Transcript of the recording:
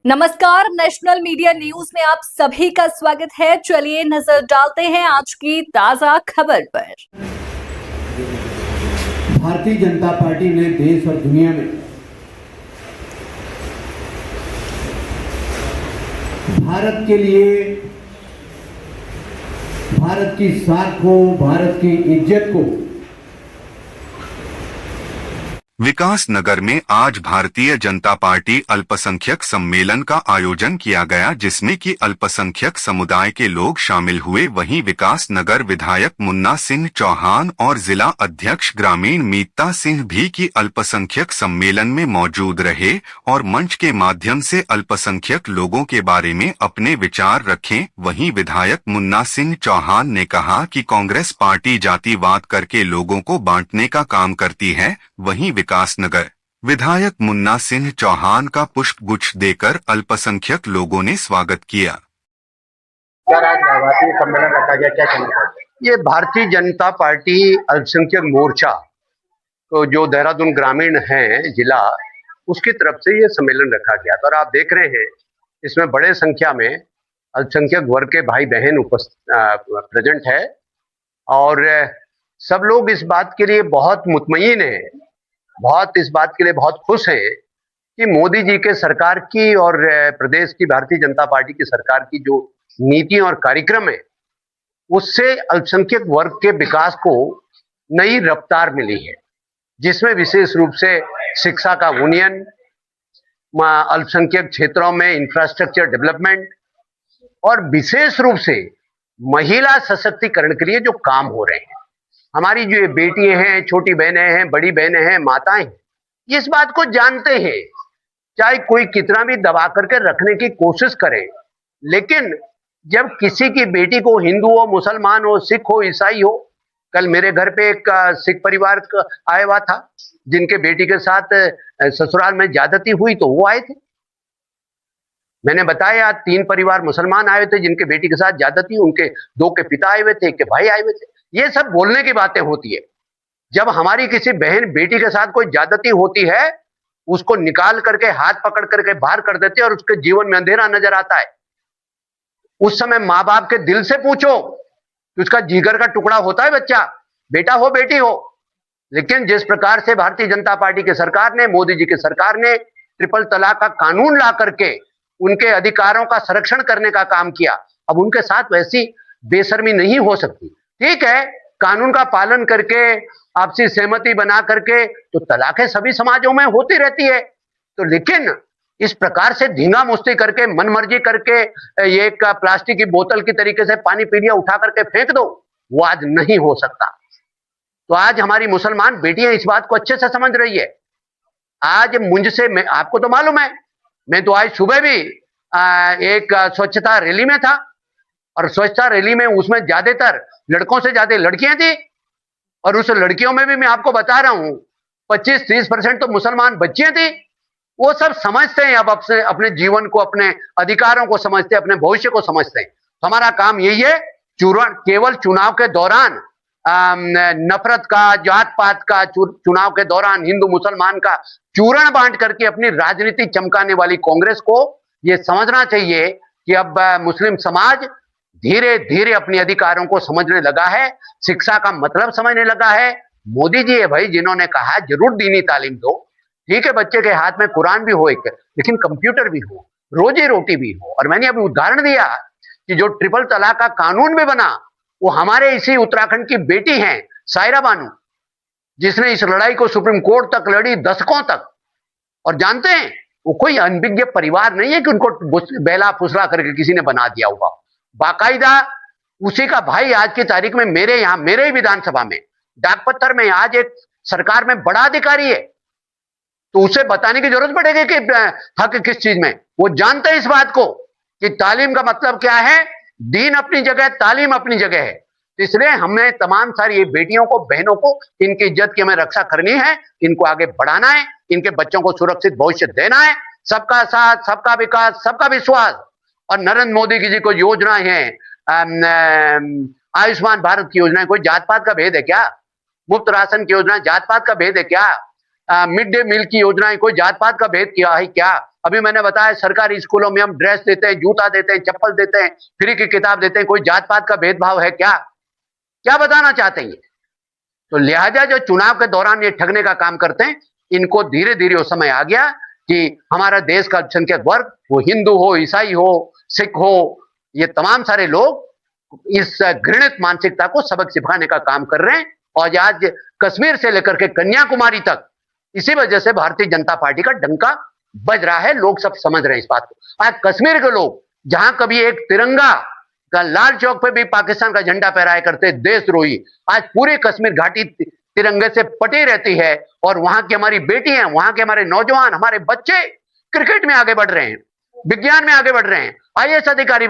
नमस्कार, national media news में आप सभी का स्वागत है। चलिए नजर डालते हैं आज की ताजा खबर पर। भारतीय जनता पार्टी ने देश और दुनिया में भारत के लिए, भारत की साख को, भारत की इज्जत को विकास नगर में आज भारतीय जनता पार्टी अल्पसंख्यक सम्मेलन का आयोजन किया गया, जिसमें कि अल्पसंख्यक समुदाय के लोग शामिल हुए। वहीं विकास नगर विधायक मुन्ना सिंह चौहान और जिला अध्यक्ष ग्रामीण मीता सिंह भी की अल्पसंख्यक सम्मेलन में मौजूद रहे और मंच के माध्यम से अल्पसंख्यक लोगों के बारे में अपने विचार रखे। वहीं विधायक मुन्ना सिंह चौहान ने कहा कि कांग्रेस पार्टी जातिवाद करके लोगों को बांटने का काम करती है। वहीं विकास नगर विधायक मुन्ना सिंह चौहान का पुष्प गुच्छ देकर अल्पसंख्यक लोगों ने स्वागत किया। भारतीय सम्मेलन रखा गया, क्या कहना चाहते हैं? ये भारतीय जनता पार्टी अल्पसंख्यक मोर्चा तो जो देहरादून ग्रामीण है जिला, उसकी तरफ से ये सम्मेलन रखा गया था और आप देख रहे हैं इसमें बड़े संख्या में अल्पसंख्यक वर्ग के भाई बहन प्रेजेंट है और सब लोग इस बात के लिए बहुत मुतमईन है, इस बात के लिए बहुत खुश हैं कि मोदी जी के सरकार की और प्रदेश की भारतीय जनता पार्टी की सरकार की जो नीति और कार्यक्रम है उससे अल्पसंख्यक वर्ग के विकास को नई रफ्तार मिली है, जिसमें विशेष रूप से शिक्षा का उन्नयन, अल्पसंख्यक क्षेत्रों में इंफ्रास्ट्रक्चर डेवलपमेंट और विशेष रूप से महिला सशक्तिकरण के लिए जो काम हो रहे हैं। हमारी जो ये बेटियां हैं, छोटी बहनें हैं, बड़ी बहनें हैं, माताएं हैं, इस बात को जानते हैं, चाहे कोई कितना भी दबा करके रखने की कोशिश करे, लेकिन जब किसी की बेटी को हिंदू हो, मुसलमान हो, सिख हो, ईसाई हो, कल मेरे घर पे एक सिख परिवार आया हुआ था जिनके बेटी के साथ ससुराल में ज्यादती हुई तो वो आए थे। मैंने बताया 3 परिवार मुसलमान आए थे जिनके बेटी के साथ ज्यादती, उनके 2 के पिता आए हुए थे, 1 के भाई आए हुए थे। ये सब बोलने की बातें होती है। जब हमारी किसी बहन बेटी के साथ कोई ज्यादती होती है, उसको निकाल करके हाथ पकड़ करके बाहर कर देते हैं और उसके जीवन में अंधेरा नजर आता है। उस समय माँ बाप के दिल से पूछो कि उसका जिगर का टुकड़ा होता है बच्चा, बेटा हो बेटी हो। लेकिन जिस प्रकार से भारतीय जनता पार्टी की सरकार ने, मोदी जी की सरकार ने ट्रिपल तलाक का कानून ला करके उनके अधिकारों का संरक्षण करने का काम किया, अब उनके साथ वैसी बेशर्मी नहीं हो सकती। ठीक है, कानून का पालन करके, आपसी सहमति बना करके तो तलाकें सभी समाजों में होती रहती है, तो लेकिन इस प्रकार से धींगा मुश्ती करके, मनमर्जी करके ये एक प्लास्टिक की बोतल की तरीके से पानी पी लिया उठा करके फेंक दो, वो आज नहीं हो सकता। तो आज हमारी मुसलमान बेटियां इस बात को अच्छे से समझ रही है। आज मुझसे, आपको तो मालूम है, मैं तो आज सुबह भी एक स्वच्छता रैली में था और स्वच्छता रैली में उसमें ज्यादातर लड़कों से ज्यादा लड़कियां थी और उस लड़कियों में भी मैं आपको बता रहा हूं 25-30% तो मुसलमान बच्चियां थी। वो सब समझते हैं, अब अपने जीवन को, अपने अधिकारों को समझते हैं, अपने भविष्य को समझते हैं। तो हमारा काम यही है, केवल चुनाव के दौरान नफरत का, जात पात का, चुनाव के दौरान हिंदू मुसलमान का चूरण बांट करके अपनी राजनीति चमकाने वाली कांग्रेस को यह समझना चाहिए कि अब मुस्लिम समाज धीरे धीरे अपने अधिकारों को समझने लगा है, शिक्षा का मतलब समझने लगा है। मोदी जी है भाई जिन्होंने कहा जरूर दीनी तालीम दो, ठीक है, बच्चे के हाथ में कुरान भी हो एक, लेकिन कंप्यूटर भी हो, रोजी रोटी भी हो। और मैंने अभी उदाहरण दिया कि जो ट्रिपल तलाक का कानून भी बना, वो हमारे इसी उत्तराखंड की बेटी हैं सायरा बानू, जिसने इस लड़ाई को सुप्रीम कोर्ट तक लड़ी, दशकों तक। और जानते हैं, वो कोई अनभिज्ञ परिवार नहीं है कि उनको बेला फुसला करके किसी ने बना दिया होगा। बाकायदा उसी का भाई आज की तारीख में मेरे यहां, मेरे ही विधानसभा में डाकपत्थर में आज एक सरकार में बड़ा अधिकारी है, तो उसे बताने की जरूरत पड़ेगी कि हक किस चीज में। वो जानते हैं इस बात को कि तालीम का मतलब क्या है, दीन अपनी जगह, तालीम अपनी जगह है। तो इसलिए हमें तमाम सारी ये बेटियों को, बहनों को, इनकी इज्जत की हमें रक्षा करनी है, इनको आगे बढ़ाना है, इनके बच्चों को सुरक्षित भविष्य देना है। सबका साथ, सबका विकास, सबका विश्वास। और नरेंद्र मोदी की जी को योजना है, आयुष्मान भारत की योजना है, कोई जात पात का भेद है क्या? मुफ्त राशन की योजना जात पात का भेद है क्या? मिड डे मील की योजनाएं, कोई जात पात का भेद किया है क्या? अभी मैंने बताया सरकारी स्कूलों में हम ड्रेस देते हैं, जूता देते हैं, चप्पल देते हैं, फ्री की किताब देते हैं, कोई जात पात का भेदभाव है क्या? क्या बताना चाहते हैं? तो लिहाजा जो चुनाव के दौरान ये ठगने का काम करते हैं, इनको धीरे धीरे वो समय आ गया कि हमारा देश का अल्पसंख्यक वर्ग, वो हिंदू हो, ईसाई हो, सिख हो, ये तमाम सारे लोग इस घृणित मानसिकता को सबक सिखाने का काम कर रहे हैं। और आज कश्मीर से लेकर के कन्याकुमारी तक इसी वजह से भारतीय जनता पार्टी का डंका बज रहा है। लोग सब समझ रहे हैं इस बात को। आज कश्मीर के लोग जहां कभी एक तिरंगा का लाल चौक पे भी पाकिस्तान का झंडा फहराया करते देशद्रोही, आज पूरी कश्मीर घाटी तिरंगे से पटी रहती है। और वहां की हमारी बेटियां, वहां के हमारे नौजवान, हमारे बच्चे क्रिकेट में आगे बढ़ रहे हैं, विज्ञान में आगे बढ़ रहे हैं, आईएएस अधिकारी